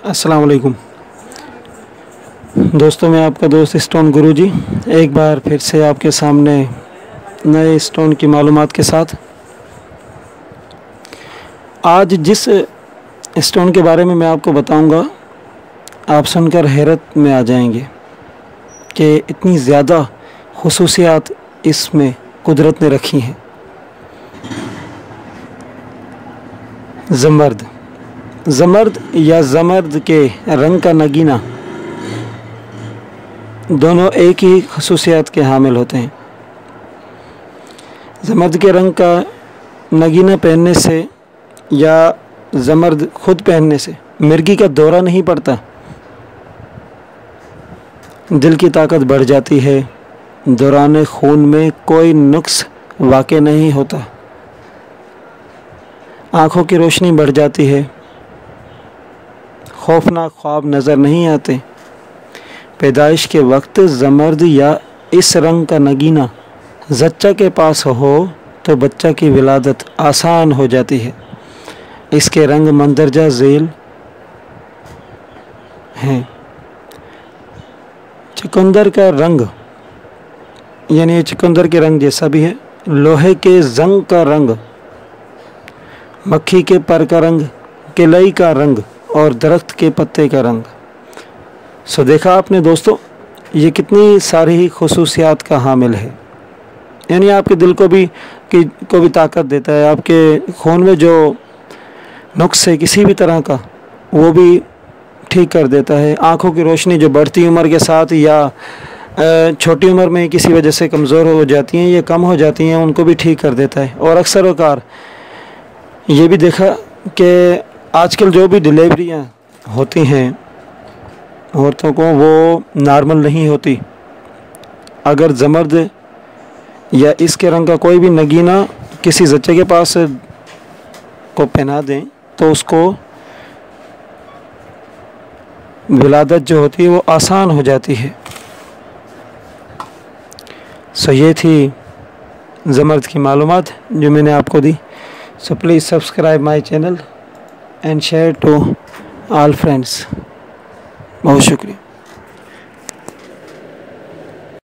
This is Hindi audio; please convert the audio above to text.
अस्सलाम वालेकुम दोस्तों, मैं आपका दोस्त स्टोन गुरुजी एक बार फिर से आपके सामने नए स्टोन की मालूमात के साथ। आज जिस स्टोन के बारे में मैं आपको बताऊंगा, आप सुनकर हैरत में आ जाएंगे कि इतनी ज़्यादा खुसूसियात इसमें कुदरत ने रखी हैं। ज़मर्द या ज़मर्द के रंग का नगीना दोनों एक ही खसूसियात के हामिल होते हैं। ज़मर्द के रंग का नगीना पहनने से या ज़मर्द खुद पहनने से मिर्गी का दौरा नहीं पड़ता, दिल की ताकत बढ़ जाती है, दौरान खून में कोई नुक्स वाक़े नहीं होता, आँखों की रोशनी बढ़ जाती है, खौफनाक ख्वाब नज़र नहीं आते। पैदाइश के वक्त ज़मर्द या इस रंग का नगीना ज़च्चा के पास हो तो बच्चा की विलादत आसान हो जाती है। इसके रंग मंदरजा झेल हैं। चुकंदर का रंग यानी चुकंदर के रंग जैसा भी है, लोहे के जंग का रंग, मक्खी के पर का रंग, किलई का रंग और दरख्त के पत्ते का रंग। सो देखा आपने दोस्तों, ये कितनी सारी खुसूसियात का हामिल है। यानी आपके दिल को भी ताकत देता है, आपके खून में जो नुक्स है किसी भी तरह का वो भी ठीक कर देता है। आँखों की रोशनी जो बढ़ती उम्र के साथ या छोटी उम्र में किसी वजह से कमज़ोर हो जाती हैं, ये कम हो जाती हैं, उनको भी ठीक कर देता है। और अक्सर वकार ये भी देखा कि आजकल जो भी डिलीवरियाँ होती हैं औरतों को, वो नॉर्मल नहीं होती। अगर ज़मर्द या इसके रंग का कोई भी नगीना किसी ज़च्चे के पास को पहना दें तो उसको विलादत जो होती है वो आसान हो जाती है। सो ये थी ज़मर्द की मालूमात जो मैंने आपको दी। So please subscribe my channel and share to all friends. बहुत शुक्रिया।